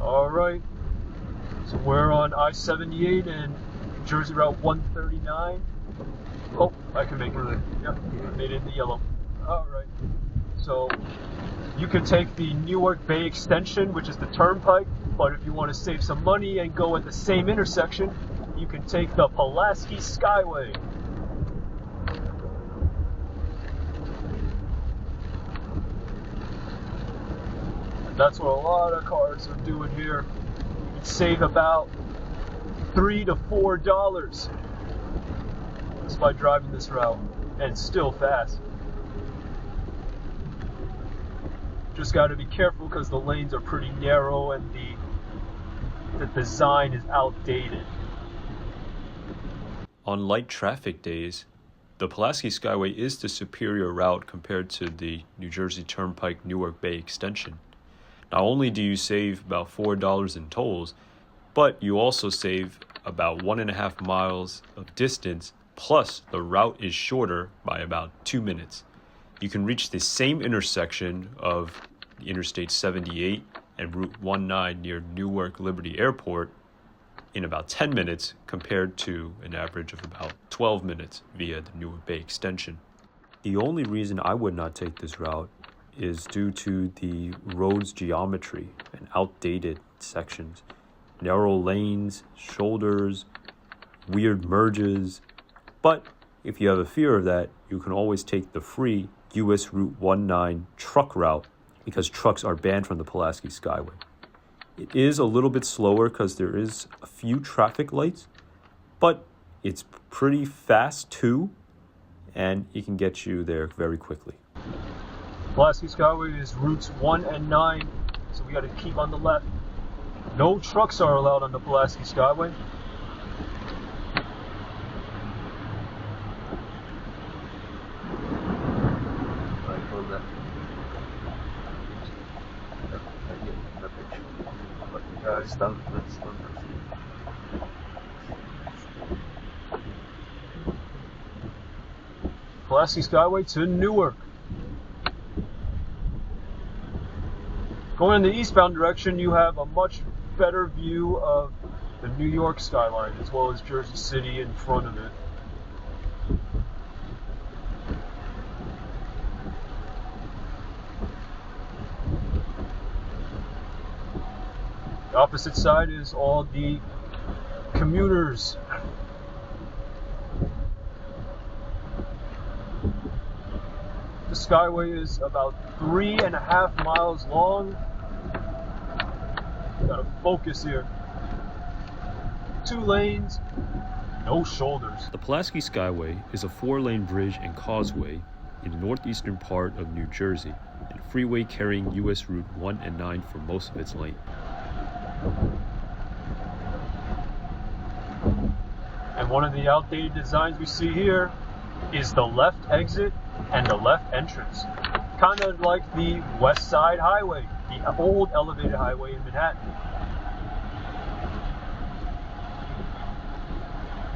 All right, so we're on I-78 and Jersey Route 139. Oh, I can make it. Yep, made it in the yellow. All right, so you can take the Newark Bay extension, which is the turnpike, but if you want to save some money and go at the same intersection, you can take the Pulaski Skyway. That's what a lot of cars are doing here. You can save about $3 to $4 just by driving this route, and it's still fast. Just got to be careful because the lanes are pretty narrow and the design is outdated. On light traffic days, the Pulaski Skyway is the superior route compared to the New Jersey Turnpike Newark Bay extension. Not only do you save about $4 in tolls, but you also save about 1.5 miles of distance, plus the route is shorter by about 2 minutes. You can reach the same intersection of Interstate 78 and Route 19 near Newark Liberty Airport in about 10 minutes compared to an average of about 12 minutes via the Newark Bay extension. The only reason I would not take this route is due to the road's geometry and outdated sections. Narrow lanes, shoulders, weird merges. But if you have a fear of that, you can always take the free US Route 19 truck route because trucks are banned from the Pulaski Skyway. It is a little bit slower because there is a few traffic lights, but it's pretty fast too, and it can get you there very quickly. Pulaski Skyway is routes 1 and 9, so we got to keep on the left. No trucks are allowed on the Pulaski Skyway. Pulaski Skyway to Newark. Going in the eastbound direction, you have a much better view of the New York skyline as well as Jersey City in front of it. The opposite side is all the commuters. The Skyway is about 3.5 miles long. Gotta focus here. 2 lanes, no shoulders. The Pulaski Skyway is a 4-lane bridge and causeway in the northeastern part of New Jersey and a freeway carrying US Route 1 and 9 for most of its length. And one of the outdated designs we see here is the left exit and the left entrance. Kind of like the West Side Highway, the old elevated highway in Manhattan.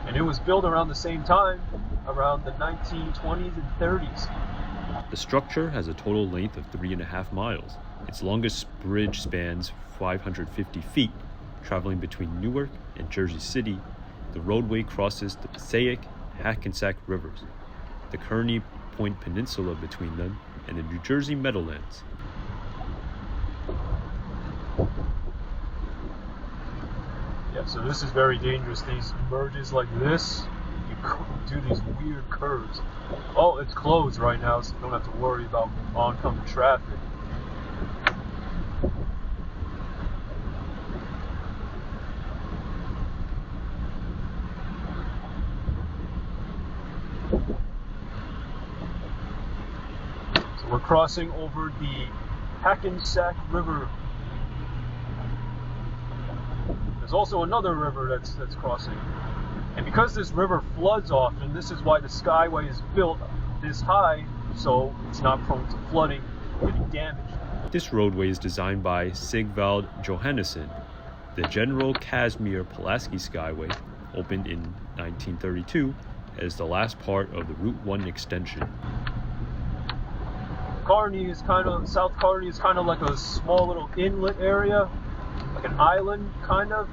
And it was built around the same time, around the 1920s and 30s. The structure has a total length of 3.5 miles. Its longest bridge spans 550 feet, traveling between Newark and Jersey City. The roadway crosses the Passaic and Hackensack rivers, the Kearney Point Peninsula between them, and the New Jersey Meadowlands. Yeah, so this is very dangerous. These merges like this, you do these weird curves. Oh, it's closed right now, so you don't have to worry about oncoming traffic. So we're crossing over the Hackensack River. There's also another river that's crossing. And because this river floods often, this is why the Skyway is built this high, so it's not prone to flooding or getting damaged. This roadway is designed by Sigvald Johannesson. The General Casimir Pulaski Skyway opened in 1932 as the last part of the Route 1 extension. Kearney is South Kearney is kind of like a small little inlet area. like an island, kind of,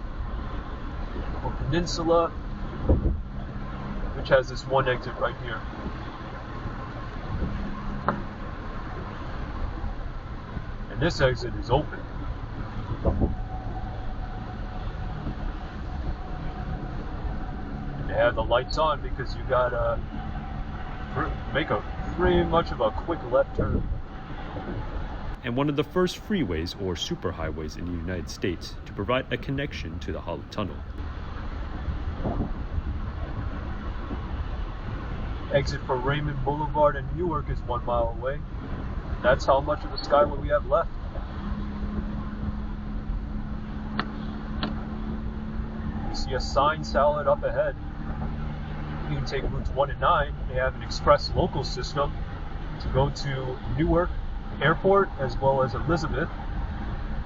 or peninsula, which has this one exit right here. And this exit is open. And they have the lights on because you gotta make a pretty much of a quick left turn. And one of the first freeways or superhighways in the United States to provide a connection to the Holland Tunnel. Exit for Raymond Boulevard and Newark is 1 mile away. That's how much of the Skyway we have left. You see a sign salad up ahead. You can take routes 1 and 9. They have an express local system to go to Newark Airport as well as Elizabeth.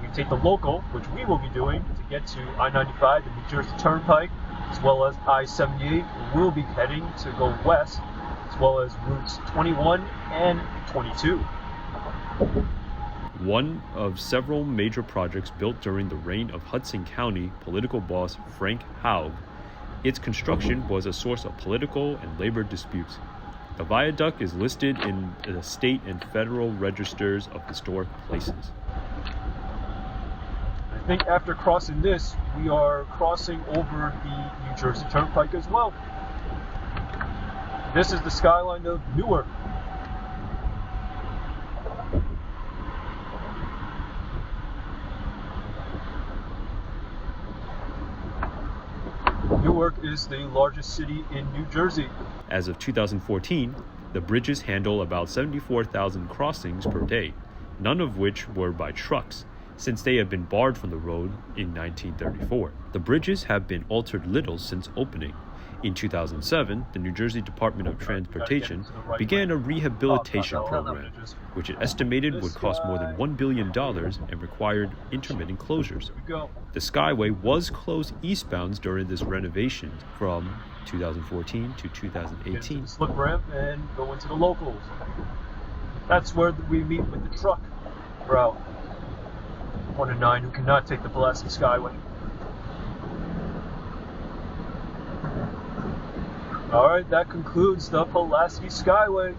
You can take the local, which we will be doing, to get to I-95, the New Jersey Turnpike, as well as I-78. We'll be heading to go west, as well as routes 21 and 22. One of several major projects built during the reign of Hudson County political boss Frank Haug, its construction was a source of political and labor disputes. The viaduct is listed in the state and federal registers of historic places. I think after crossing this, we are crossing over the New Jersey Turnpike as well. This is the skyline of Newark. Newark is the largest city in New Jersey. As of 2014, the bridges handle about 74,000 crossings per day, none of which were by trucks, since they have been barred from the road in 1934. The bridges have been altered little since opening. In 2007, the New Jersey Department of Transportation began a rehabilitation program, which it estimated would cost more than $1 billion and required intermittent closures. The Skyway was closed eastbound during this renovation from 2014 to 2018. Slip ramp and go into the locals. That's where we meet with the truck route 1 and 9 who cannot take the Pulaski Skyway. Alright, that concludes the Pulaski Skyway.